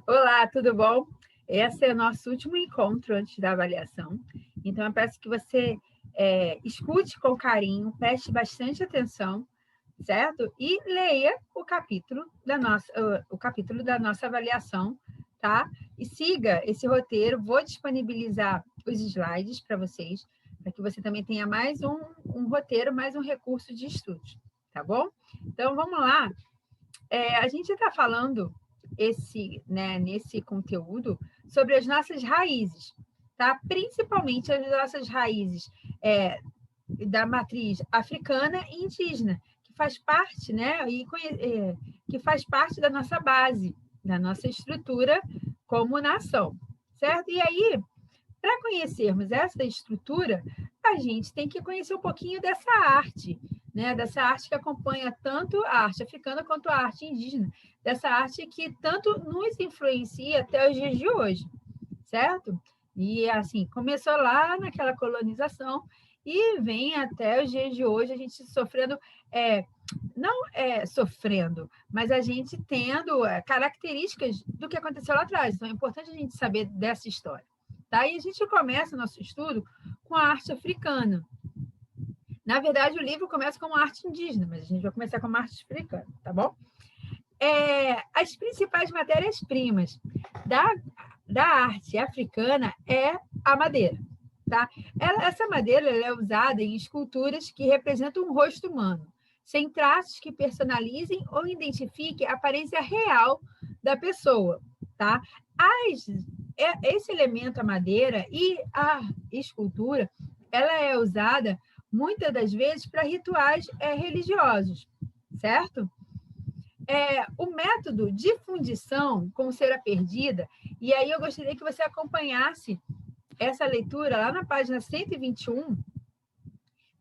Olá, tudo bom? Esse é o nosso último encontro antes da avaliação. Então, eu peço que você escute com carinho, preste bastante atenção, certo? E leia o capítulo da nossa avaliação, tá? E siga esse roteiro. Vou disponibilizar os slides para vocês, para que você também tenha mais um roteiro, mais um recurso de estudos, tá bom? Então, vamos lá. A gente está falando nesse conteúdo sobre as nossas raízes, tá? Principalmente as nossas raízes da matriz africana e indígena, que faz parte, né? Que faz parte da nossa base, da nossa estrutura como nação, certo? E aí, para conhecermos essa estrutura, a gente tem que conhecer um pouquinho dessa arte, né? Dessa arte que acompanha tanto a arte africana quanto a arte indígena, dessa arte que tanto nos influencia até os dias de hoje, certo? E assim, começou lá naquela colonização e vem até os dias de hoje, a gente sofrendo, não sofrendo, mas a gente tendo características do que aconteceu lá atrás. Então, é importante a gente saber dessa história. Tá? E a gente começa o nosso estudo com a arte africana. Na verdade, o livro começa com a arte indígena, mas a gente vai começar com a arte africana, tá bom? As principais matérias-primas da arte africana é a madeira. Tá? Essa madeira é usada em esculturas que representam um rosto humano, sem traços que personalizem ou identifiquem a aparência real da pessoa. Tá? Esse elemento, a madeira e a escultura, ela é usada muitas das vezes para rituais religiosos, certo? O método de fundição com cera perdida, e aí eu gostaria que você acompanhasse essa leitura lá na página 121,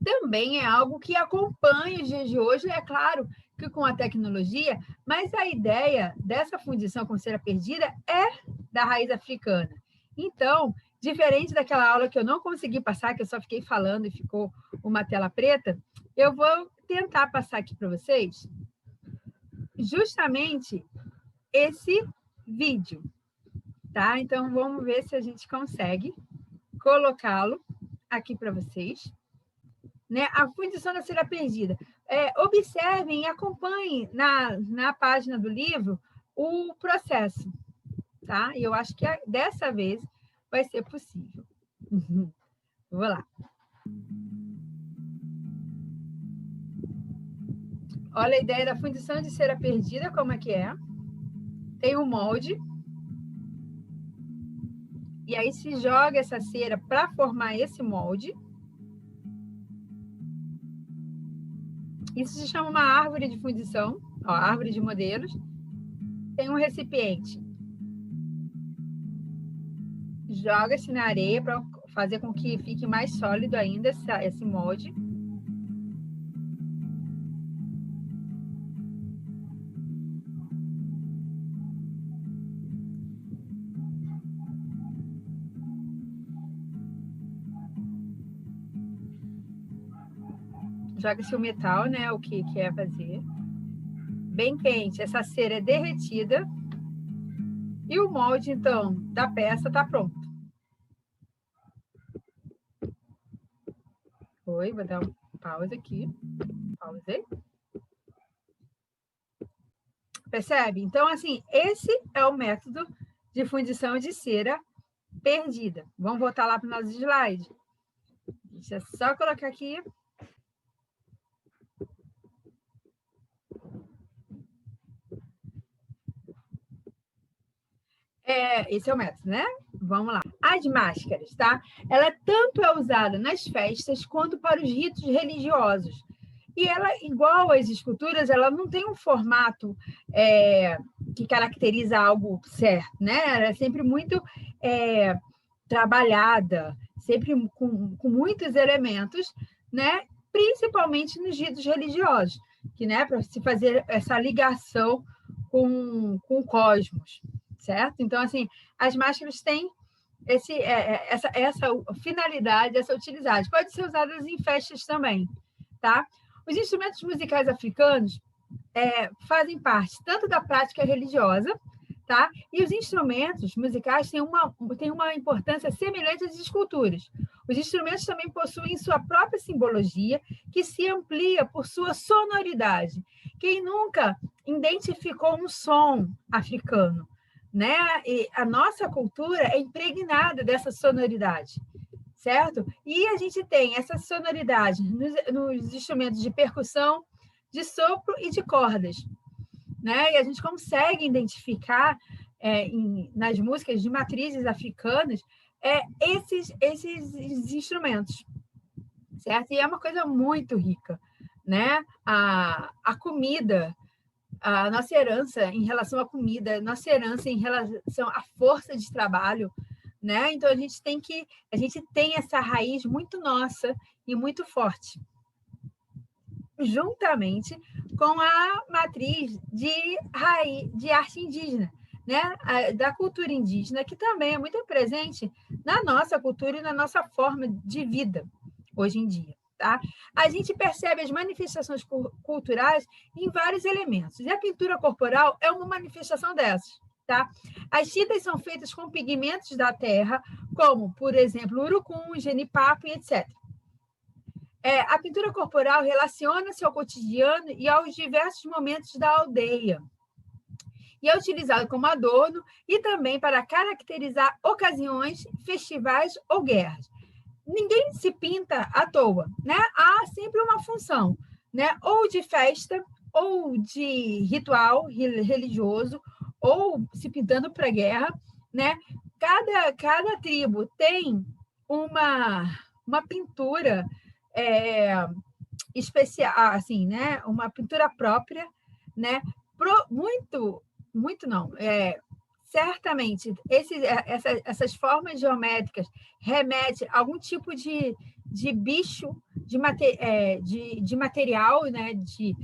também é algo que acompanha os dias de hoje, é claro que com a tecnologia, mas a ideia dessa fundição com cera perdida é da raiz africana. Então, diferente daquela aula que eu não consegui passar, que eu só fiquei falando e ficou uma tela preta, eu vou tentar passar aqui para vocês justamente esse vídeo, tá? Então, vamos ver se a gente consegue colocá-lo aqui para vocês. Né? A fundição da cera perdida. Observem e acompanhem na página do livro o processo, tá? E eu acho que dessa vez vai ser possível. Vou lá. Olha a ideia da fundição de cera perdida, como é que é. Tem um molde. E aí se joga essa cera para formar esse molde. Isso se chama uma árvore de fundição, ó, árvore de modelos. Tem um recipiente. Joga-se na areia para fazer com que fique mais sólido ainda esse molde. Joga-se o metal, né? O que quer fazer. Bem quente, essa cera é derretida. E o molde, então, da peça está pronto. Vou dar um pausa aqui. Pausei. Percebe? Então, assim, esse é o método de fundição de cera perdida. Vamos voltar lá para o nosso slide. Deixa eu só colocar aqui. Esse é o método, né? Vamos lá. As máscaras, tá? Ela tanto é usada nas festas quanto para os ritos religiosos. E ela, igual às esculturas, ela não tem um formato que caracteriza algo certo, né? Ela é sempre muito trabalhada, sempre com muitos elementos, né? Principalmente nos ritos religiosos, que, né, para se fazer essa ligação com o cosmos, certo? Então, assim, as máscaras têm essa finalidade, essa utilidade. Pode ser usadas em festas também, tá? Os instrumentos musicais africanos fazem parte tanto da prática religiosa, tá? E os instrumentos musicais têm uma importância semelhante às esculturas. Os instrumentos também possuem sua própria simbologia, que se amplia por sua sonoridade. Quem nunca identificou um som africano, né? E a nossa cultura é impregnada dessa sonoridade, certo? E a gente tem essa sonoridade nos instrumentos de percussão, de sopro e de cordas, né? E a gente consegue identificar nas músicas de matrizes africanas esses instrumentos, certo? E é uma coisa muito rica, né? A comida, a nossa herança em relação à comida, nossa herança em relação à força de trabalho, né? Então a gente tem essa raiz muito nossa e muito forte, juntamente com a matriz de arte indígena, né? Da cultura indígena, que também é muito presente na nossa cultura e na nossa forma de vida hoje em dia. Tá? A gente percebe as manifestações culturais em vários elementos, e a pintura corporal é uma manifestação dessas. Tá? As tintas são feitas com pigmentos da terra, como, por exemplo, urucum, genipapo e etc. A pintura corporal relaciona-se ao cotidiano e aos diversos momentos da aldeia. E é utilizado como adorno e também para caracterizar ocasiões, festivais ou guerras. Ninguém se pinta à toa, né? Há sempre uma função, né? Ou de festa, ou de ritual religioso, ou se pintando para guerra, né? Cada tribo tem uma pintura especial, assim, né? Uma pintura própria, né? Muito não, certamente essas formas geométricas remetem a algum tipo de bicho, de material, né? De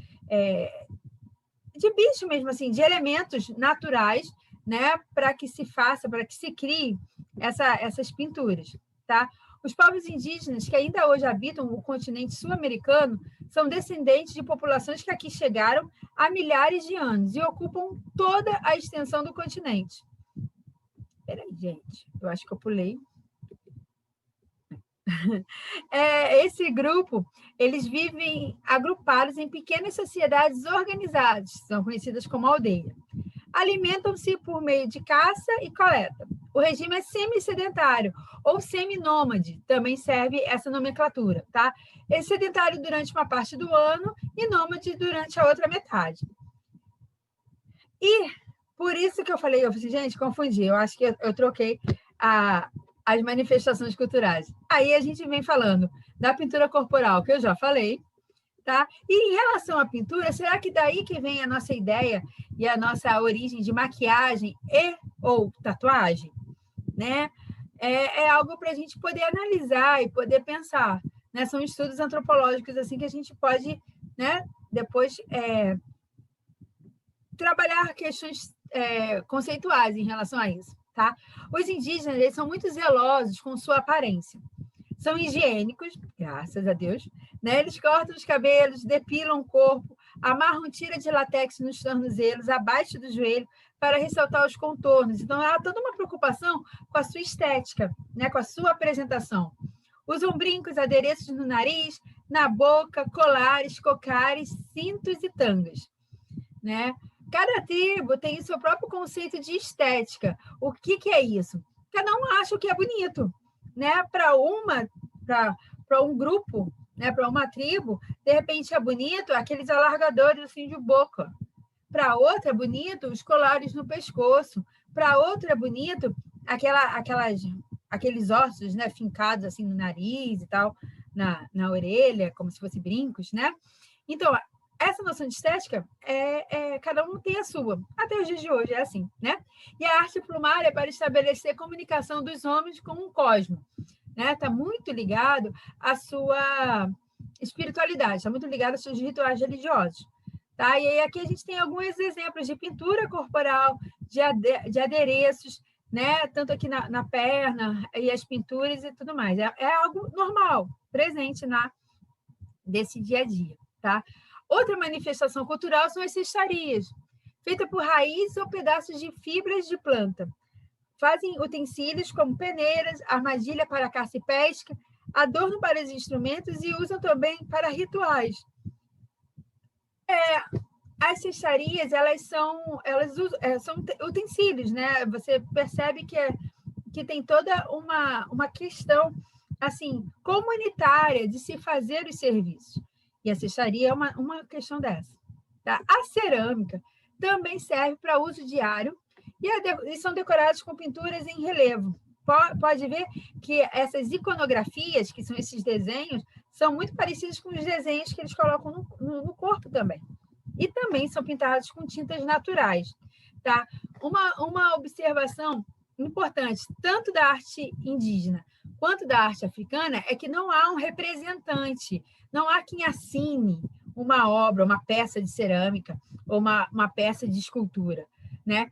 bicho mesmo, assim, de elementos naturais, né? Para que se crie essas pinturas, tá? Os povos indígenas que ainda hoje habitam o continente sul-americano são descendentes de populações que aqui chegaram há milhares de anos e ocupam toda a extensão do continente. Peraí, gente, eu acho que eu pulei. Esse grupo, eles vivem agrupados em pequenas sociedades organizadas, são conhecidas como aldeia. Alimentam-se por meio de caça e coleta. O regime é semi-sedentário ou semi-nômade, também serve essa nomenclatura, tá? É sedentário durante uma parte do ano e nômade durante a outra metade. E por isso que eu falei, gente, confundi, eu acho que eu troquei as manifestações culturais. Aí a gente vem falando da pintura corporal, que eu já falei, tá? E em relação à pintura, será que daí que vem a nossa ideia e a nossa origem de maquiagem ou tatuagem, né? É algo para a gente poder analisar e poder pensar, né? São estudos antropológicos assim que a gente pode, né? Depois trabalhar questões conceituais em relação a isso, tá? Os indígenas, eles são muito zelosos com sua aparência. São higiênicos, graças a Deus, né? Eles cortam os cabelos, depilam o corpo, amarram tira de latex nos tornozelos, abaixo do joelho, para ressaltar os contornos. Então, há toda uma preocupação com a sua estética, né? Com a sua apresentação. Usam brincos, adereços no nariz, na boca, colares, cocares, cintos e tangas, né? Cada tribo tem o seu próprio conceito de estética. O que é isso? Cada um acha o que é bonito, né? Para um grupo, né? Para uma tribo, de repente é bonito aqueles alargadores assim de boca. Para outra é bonito os colares no pescoço. Para outra é bonito aqueles ossos, né? Fincados assim no nariz e tal, na orelha, como se fossem brincos, né? Então, essa noção de estética cada um tem a sua. Até os dias de hoje é assim, né? E a arte plumária é para estabelecer comunicação dos homens com o cosmos, né? Está muito ligado à sua espiritualidade, está muito ligado aos seus rituais religiosos, tá? E aí aqui a gente tem alguns exemplos de pintura corporal, de adereços, né? Tanto aqui na perna e as pinturas e tudo mais. É algo normal, presente desse dia a dia, tá? Outra manifestação cultural são as cestarias. feita por raízes ou pedaços de fibras de planta. Fazem utensílios como peneiras, armadilha para caça e pesca, adorno para os instrumentos e usam também para rituais. As cestarias, elas são utensílios, né? Você percebe que tem toda uma questão assim comunitária de se fazer os serviços. E a cestaria é uma questão dessa. Tá? A cerâmica também serve para uso diário e são decorados com pinturas em relevo. Pode ver que essas iconografias, que são esses desenhos, são muito parecidos com os desenhos que eles colocam no corpo também. E também são pintados com tintas naturais. Tá? Uma observação importante, tanto da arte indígena quanto da arte africana, é que não há um representante, não há quem assine uma obra, uma peça de cerâmica ou uma peça de escultura. Né?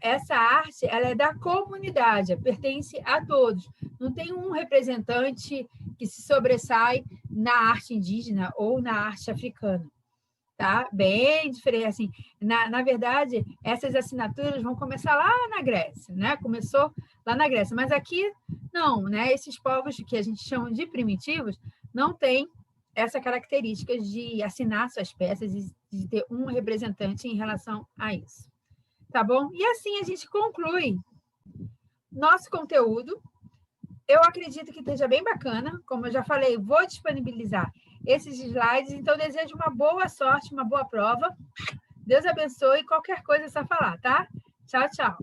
Essa arte ela é da comunidade, pertence a todos. Não tem um representante que se sobressai na arte indígena ou na arte africana. Tá? Bem diferente. Assim, na verdade, essas assinaturas vão começar lá na Grécia, né? Começou lá na Grécia, mas aqui não, né? Esses povos que a gente chama de primitivos não têm essa característica de assinar suas peças e de ter um representante em relação a isso. Tá bom? E assim a gente conclui nosso conteúdo. Eu acredito que esteja bem bacana. Como eu já falei, vou disponibilizar esses slides. Então, desejo uma boa sorte, uma boa prova. Deus abençoe. Qualquer coisa é só falar, tá? Tchau, tchau.